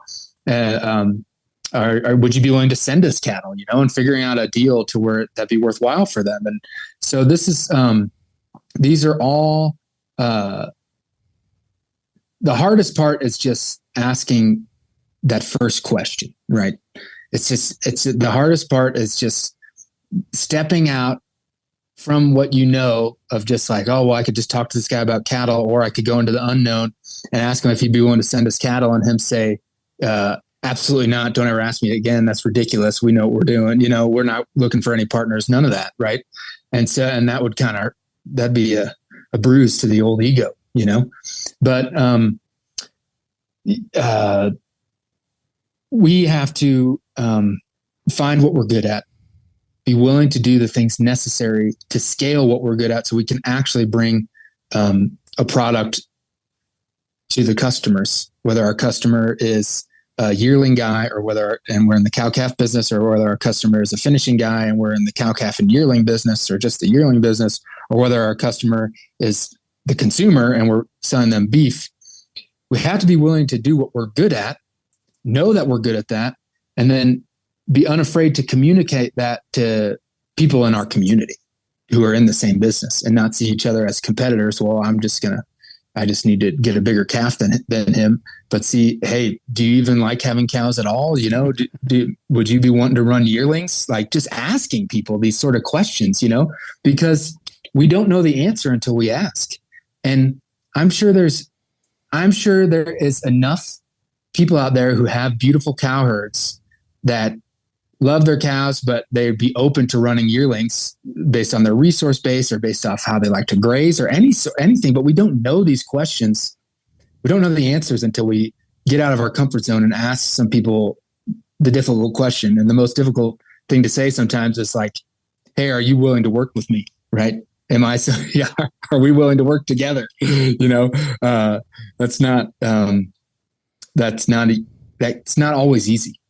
or would you be willing to send us cattle, and figuring out a deal to where that'd be worthwhile for them? And so this is, these are all, the hardest part is just asking that first question, right? The hardest part is just stepping out from what of just like, oh, well, I could just talk to this guy about cattle, or I could go into the unknown and ask him if he'd be willing to send us cattle, and him say, absolutely not. Don't ever ask me again. That's ridiculous. We know what we're doing. We're not looking for any partners, none of that. Right. And that would that'd be a bruise to the old ego, but, we have to find what we're good at, be willing to do the things necessary to scale what we're good at, so we can actually bring a product to the customers, whether our customer is a yearling guy and we're in the cow-calf business, or whether our customer is a finishing guy and we're in the cow-calf and yearling business, or just the yearling business, or whether our customer is the consumer and we're selling them beef. We have to be willing to do what we're good at, know that we're good at that, and then be unafraid to communicate that to people in our community who are in the same business, and not see each other as competitors. Well, I just need to get a bigger calf than him, but see, hey, do you even like having cows at all? Would you be wanting to run yearlings? Like, just asking people these sort of questions, because we don't know the answer until we ask. And I'm sure there is enough people out there who have beautiful cow herds that love their cows, but they'd be open to running yearlings based on their resource base, or based off how they like to graze, or anything. But we don't know these questions. We don't know the answers until we get out of our comfort zone and ask some people the difficult question. And the most difficult thing to say sometimes is like, hey, are you willing to work with me? Right? Yeah. Are we willing to work together? That's not always easy.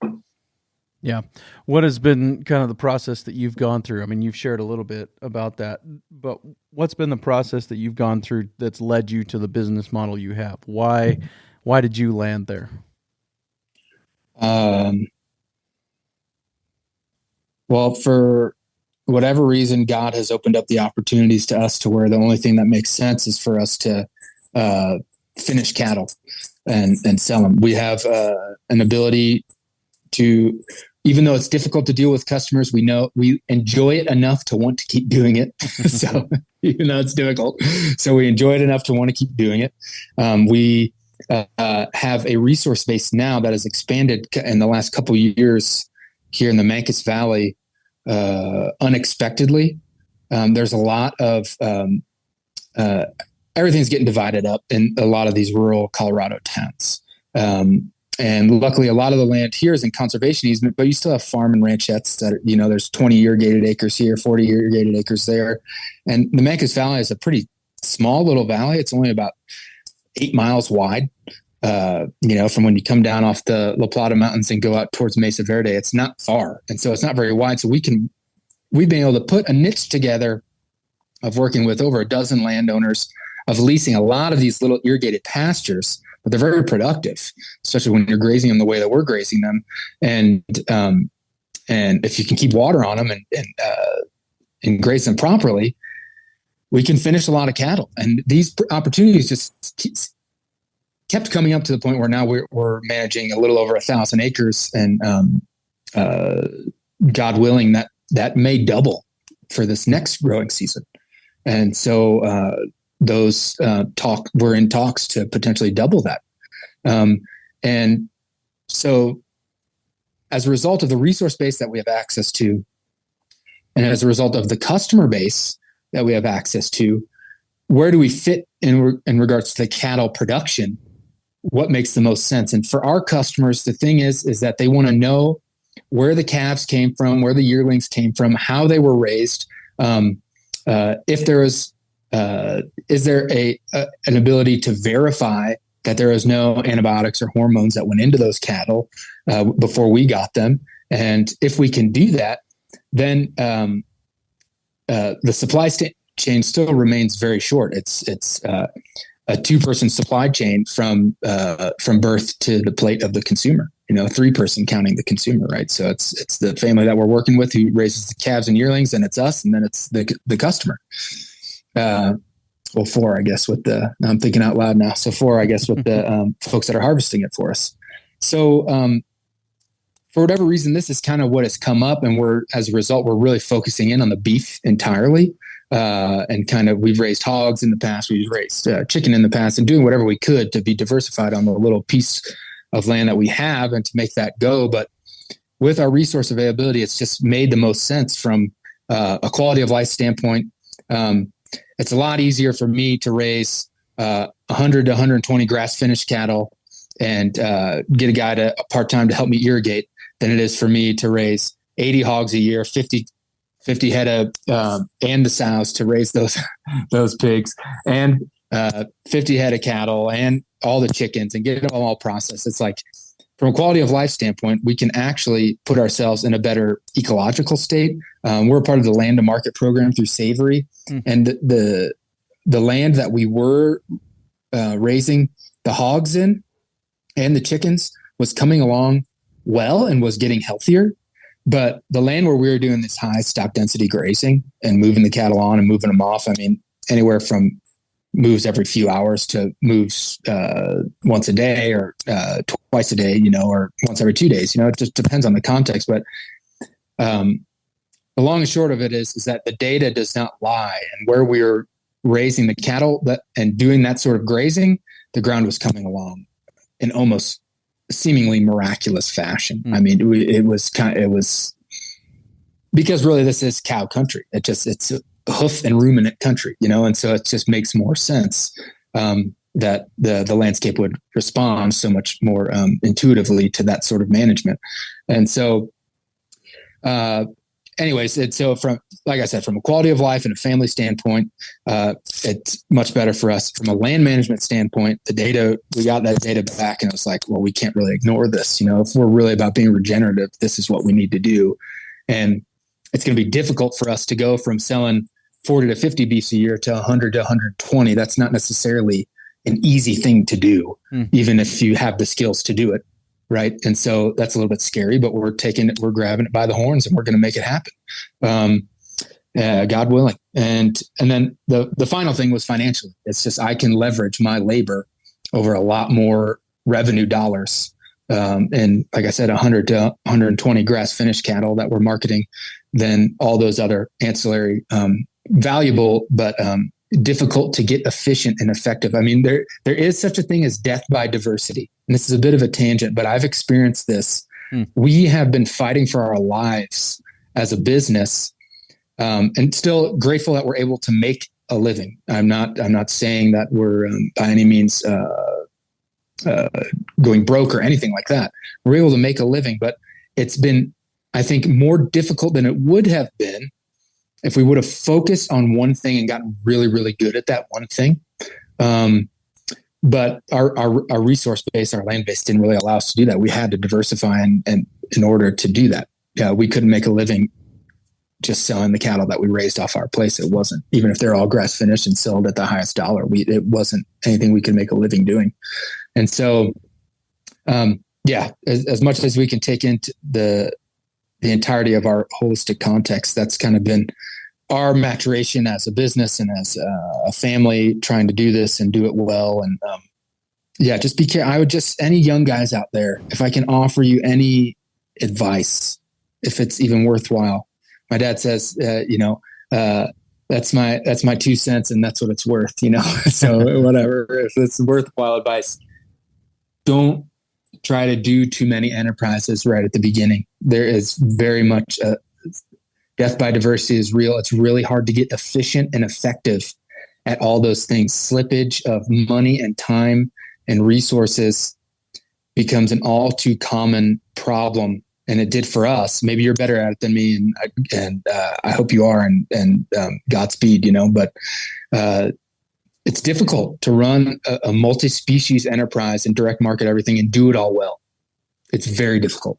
Yeah. What has been kind of the process that you've gone through? I mean, you've shared a little bit about that, but what's been the process that you've gone through that's led you to the business model you have? Why did you land there? Well, for whatever reason, God has opened up the opportunities to us to where the only thing that makes sense is for us to finish cattle and sell them. We have an ability to, even though it's difficult to deal with customers, we know we enjoy it enough to want to keep doing it. So even though it's difficult, so we enjoy it enough to want to keep doing it. We have a resource base now that has expanded in the last couple of years here in the Mancos Valley unexpectedly. There's a lot of everything's getting divided up in a lot of these rural Colorado towns. And luckily, a lot of the land here is in conservation easement, but you still have farm and ranchettes that are, there's 20 irrigated acres here, 40 irrigated acres there. And the Mancos Valley is a pretty small little valley. It's only about 8 miles wide. from when you come down off the La Plata Mountains and go out towards Mesa Verde, it's not far. And so it's not very wide. So we've been able to put a niche together of working with over a dozen landowners, of leasing a lot of these little irrigated pastures, but they're very productive, especially when you're grazing them the way that we're grazing them. And if you can keep water on them and graze them properly, we can finish a lot of cattle. And these opportunities just kept coming up to the point where now we're managing a little over 1,000 acres, and God willing, that may double for this next growing season. And so we're in talks to potentially double that. And so as a result of the resource base that we have access to, and as a result of the customer base that we have access to, where do we fit in regards to the cattle production? What makes the most sense? And for our customers, the thing is that they want to know where the calves came from, where the yearlings came from, how they were raised. If there is there an ability to verify that there is no antibiotics or hormones that went into those cattle before we got them? And if we can do that, then the supply chain still remains very short. It's a 2-person supply chain from birth to the plate of the consumer. 3-person counting the consumer, right? So it's the family that we're working with who raises the calves and yearlings, and it's us, and then it's the customer. 4, I guess, I'm thinking out loud now. So 4, I guess, with the folks that are harvesting it for us. So for whatever reason, this is kind of what has come up, and as a result, we're really focusing in on the beef entirely. And kind of, we've raised hogs in the past, we've raised chicken in the past, and doing whatever we could to be diversified on the little piece of land that we have and to make that go. But with our resource availability, it's just made the most sense from a quality of life standpoint. It's a lot easier for me to raise 100 to 120 grass finished cattle and get a guy to part-time to help me irrigate than it is for me to raise 80 hogs a year, 50 head of and the sows to raise those pigs, and 50 head of cattle and all the chickens and get it all processed. It's like, from a quality of life standpoint, we can actually put ourselves in a better ecological state. We're a part of the land to market program through Savory, and the land that we were raising the hogs in and the chickens was coming along well and was getting healthier. But the land where we were doing this high stock density grazing and moving the cattle on and moving them off, I mean, anywhere from moves every few hours to moves once a day or twice a day, or once every 2 days. It just depends on the context. But the long and short of it is that the data does not lie. And where we were raising the cattle and doing that sort of grazing, the ground was coming along in almost seemingly miraculous fashion. I mean, it was because really this is cow country. It's a hoof and ruminant country, and so it just makes more sense that the landscape would respond so much more intuitively to that sort of management. And so, anyways, so from, like I said, from a quality of life and a family standpoint, it's much better for us. From a land management standpoint, the data, we got that data back, and it was like, well, we can't really ignore this. If we're really about being regenerative, this is what we need to do. And it's going to be difficult for us to go from selling 40 to 50 beefs a year to 100 to 120. That's not necessarily an easy thing to do, even if you have the skills to do it. Right. And so that's a little bit scary, but we're grabbing it by the horns, and we're going to make it happen. God willing. And then the final thing was financially. It's just, I can leverage my labor over a lot more revenue dollars. And like I said, 100 to 120 grass finished cattle that we're marketing than all those other ancillary, valuable, but difficult to get efficient and effective. I mean, there is such a thing as death by diversity. And this is a bit of a tangent, but I've experienced this. We have been fighting for our lives as a business, and still grateful that we're able to make a living. I'm not saying that we're by any means going broke or anything like that. We're able to make a living, but it's been, I think, more difficult than it would have been if we would have focused on one thing and gotten really, really good at that one thing. but our resource base, our land base didn't really allow us to do that. We had to diversify and in order to do that. We couldn't make a living just selling the cattle that we raised off our place. It wasn't, even if they're all grass finished and sold at the highest dollar, it wasn't anything we could make a living doing. And so, as much as we can take into the entirety of our holistic context, that's kind of been our maturation as a business and as a family trying to do this and do it well. And just be careful. I would just, any young guys out there, if I can offer you any advice, if it's even worthwhile. My dad says, that's my 2 cents and that's what it's worth, so whatever, if it's worthwhile advice, don't try to do too many enterprises right at the beginning. There is very much death by diversity is real. It's really hard to get efficient and effective at all those things. Slippage of money and time and resources becomes an all too common problem. And it did for us. Maybe you're better at it than me, and I hope you are. And Godspeed, But it's difficult to run a multi-species enterprise and direct market everything and do it all well. It's very difficult.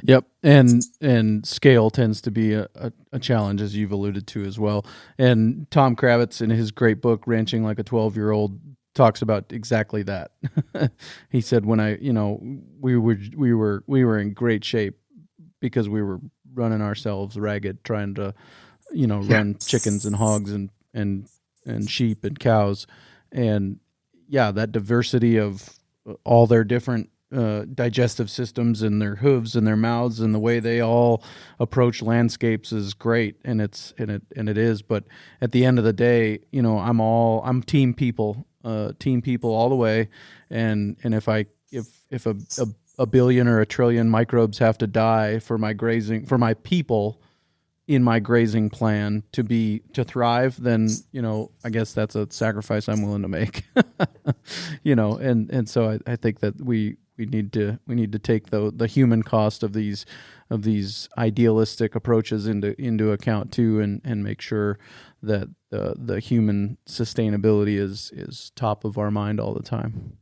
Yep. And scale tends to be a challenge, as you've alluded to as well. And Tom Kravitz, in his great book, Ranching Like a 12-Year-Old, talks about exactly that. He said, when we were in great shape because we were running ourselves ragged, trying to, run chickens and hogs and sheep and cows. And that diversity of all their different digestive systems and their hooves and their mouths and the way they all approach landscapes is great, and it is. But at the end of the day, I'm team people all the way. And if a billion or a trillion microbes have to die for my people in my grazing plan to thrive, then I guess that's a sacrifice I'm willing to make. And so I think that we need to take the human cost of these idealistic approaches into account too, and make sure that the human sustainability is top of our mind all the time.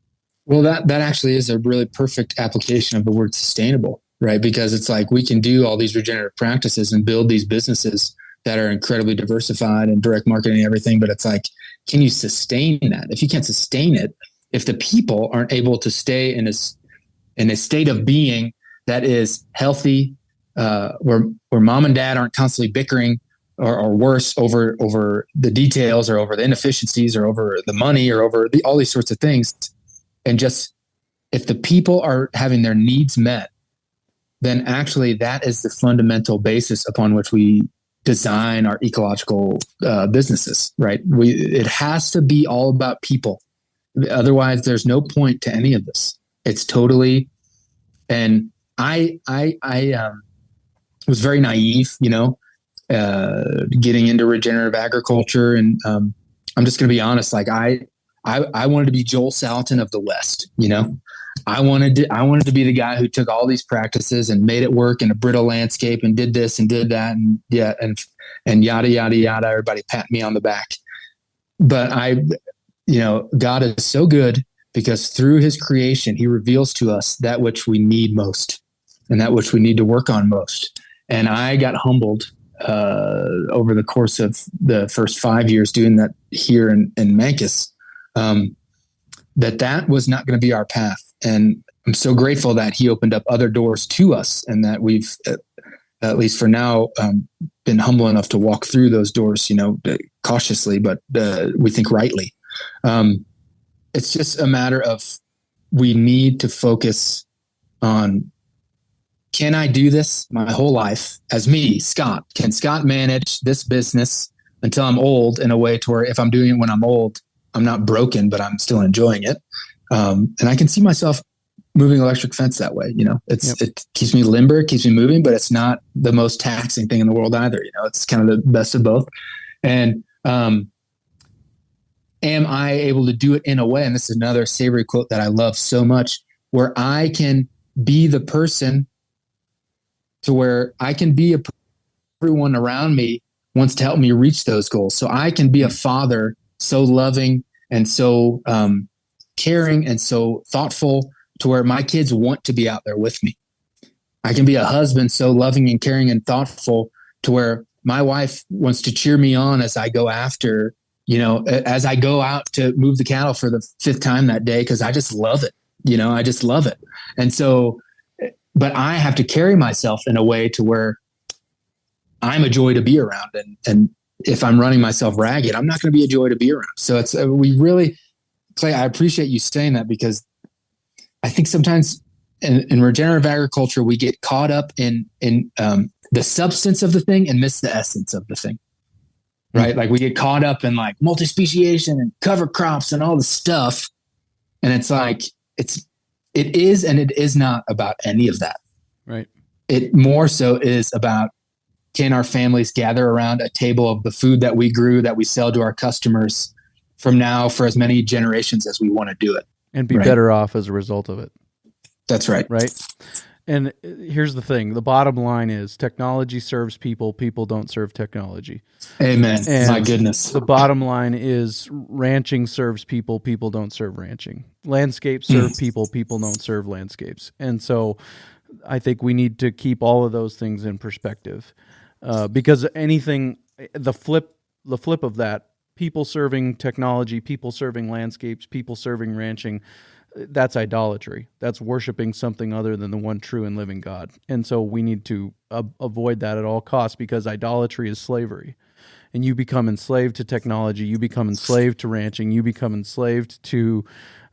Well, that actually is a really perfect application of the word sustainable, right? Because it's like we can do all these regenerative practices and build these businesses that are incredibly diversified and direct marketing and everything. But it's like, can you sustain that? If you can't sustain it, if the people aren't able to stay in a state of being that is healthy, where mom and dad aren't constantly bickering or worse over the details or over the inefficiencies or over the money or over all these sorts of things. And just, if the people are having their needs met, then actually that is the fundamental basis upon which we design our ecological businesses, right? It has to be all about people. Otherwise, there's no point to any of this. It's totally, and I was very naive, getting into regenerative agriculture. And I'm just going to be honest, like I wanted to be Joel Salatin of the West, I wanted to be the guy who took all these practices and made it work in a brittle landscape and did this and did that and yada, yada, yada. Everybody pat me on the back. But God is so good, because through his creation, he reveals to us that which we need most and that which we need to work on most. And I got humbled over the course of the first 5 years doing that here in Mancos, that was not going to be our path. And I'm so grateful that he opened up other doors to us, and that we've, at least for now, been humble enough to walk through those doors, cautiously, but we think rightly. It's just a matter of, we need to focus on, can I do this my whole life as me, Scott? Can Scott manage this business until I'm old in a way to where if I'm doing it when I'm old, I'm not broken, but I'm still enjoying it? And I can see myself moving electric fence that way. It keeps me limber, keeps me moving, but it's not the most taxing thing in the world either. It's kind of the best of both. And am I able to do it in a way, and this is another Savory quote that I love so much, where I can be the person to where I can be everyone around me wants to help me reach those goals. So I can be a father so loving and so caring and so thoughtful to where my kids want to be out there with me. I can be a husband so loving and caring and thoughtful to where my wife wants to cheer me on as I go after, as I go out to move the cattle for the 5th time that day, because I just love it. I just love it. And so, but I have to carry myself in a way to where I'm a joy to be around. And if I'm running myself ragged, I'm not going to be a joy to be around. So it's, Clay, I appreciate you saying that, because I think sometimes in regenerative agriculture, we get caught up in the substance of the thing and miss the essence of the thing, right? Like we get caught up in like multi-speciation and cover crops and all the stuff. And it's like, it is and it is not about any of that. Right. It more so is about, can our families gather around a table of the food that we grew, that we sell to our customers from now for as many generations as we want to do it. And be better off as a result of it. That's right. Right. And here's the thing. The bottom line is technology serves people. People don't serve technology. Amen. And my goodness. The bottom line is ranching serves people. People don't serve ranching. Landscapes serve people. People don't serve landscapes. And so I think we need to keep all of those things in perspective, because the flip of that, people serving technology, people serving landscapes, people serving ranching, that's idolatry. That's worshiping something other than the one true and living God. And so we need to avoid that at all costs, because idolatry is slavery. And you become enslaved to technology, you become enslaved to ranching, you become enslaved to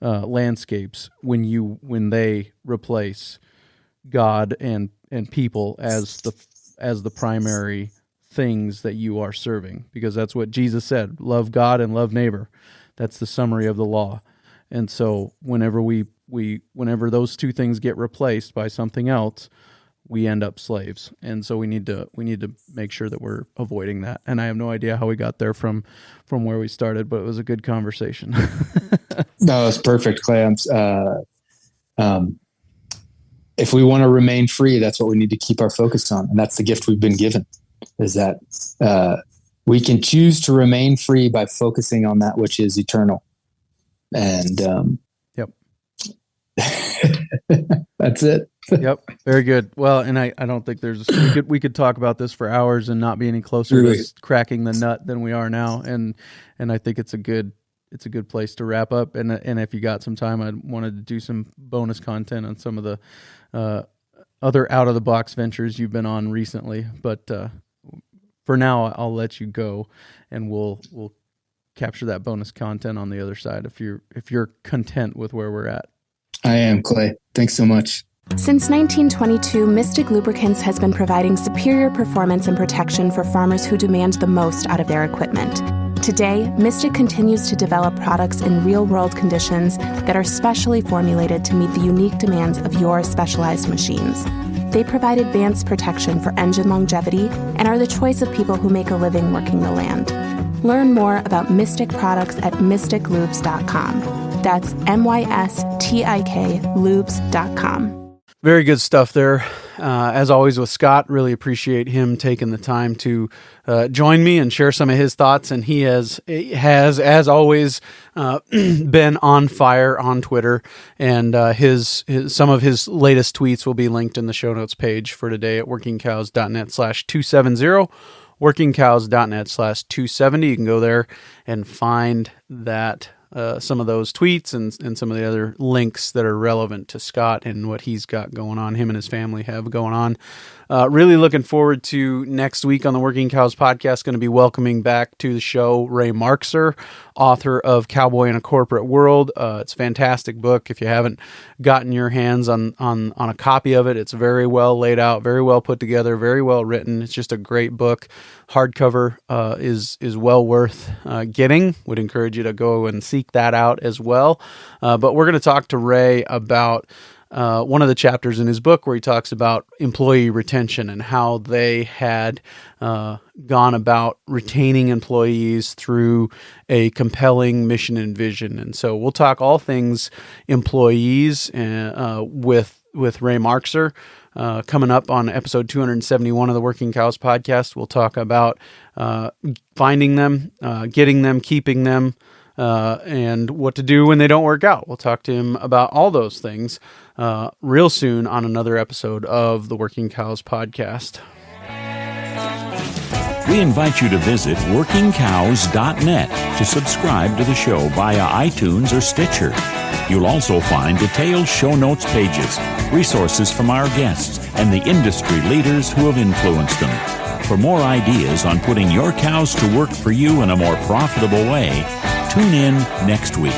landscapes when they replace God and people as the primary things that you are serving, because that's what Jesus said: love God and love neighbor. That's the summary of the law. And so whenever whenever those two things get replaced by something else, we end up slaves. And so we need to make sure that we're avoiding that. And I have no idea how we got there from where we started, but it was a good conversation. No, it's perfect, Clay. If we want to remain free, that's what we need to keep our focus on. And that's the gift we've been given, is that we can choose to remain free by focusing on that which is eternal. And yep. That's it. Yep. Very good. Well, and I don't think we could talk about this for hours and not be any closer to cracking the nut than we are now. And I think it's a good place to wrap up. And if you got some time, I wanted to do some bonus content on some of the other out of the box ventures you've been on recently. But for now, I'll let you go, and we'll capture that bonus content on the other side if you're content with where we're at. I am, Clay. Thanks so much. Since 1922, Mystic Lubricants has been providing superior performance and protection for farmers who demand the most out of their equipment. Today, Mystic continues to develop products in real-world conditions that are specially formulated to meet the unique demands of your specialized machines. They provide advanced protection for engine longevity and are the choice of people who make a living working the land. Learn more about Mystic products at mysticlubes.com. That's MYSTIK lubes.com. Very good stuff there. As always with Scott, really appreciate him taking the time to join me and share some of his thoughts. And he has as always, been on fire on Twitter. And some of his latest tweets will be linked in the show notes page for today at workingcows.net/270. workingcows.net/270. You can go there and find that some of those tweets and some of the other links that are relevant to Scott and what he's got going on, him and his family have going on. Really looking forward to next week on the Working Cows podcast. Going to be welcoming back to the show Ray Markser, author of Cowboy in a Corporate World. It's a fantastic book. If you haven't gotten your hands on a copy of it, it's very well laid out, very well put together, very well written. It's just a great book. Hardcover is well worth getting. Would encourage you to go and seek that out as well. But we're going to talk to Ray about one of the chapters in his book where he talks about employee retention and how they had gone about retaining employees through a compelling mission and vision. And so we'll talk all things employees with Ray Markser. Coming up on episode 271 of the Working Cows podcast, we'll talk about finding them, getting them, keeping them, and what to do when they don't work out. We'll talk to him about all those things real soon on another episode of the Working Cows podcast. We invite you to visit workingcows.net to subscribe to the show via iTunes or Stitcher. You'll also find detailed show notes pages, resources from our guests, and the industry leaders who have influenced them. For more ideas on putting your cows to work for you in a more profitable way, tune in next week.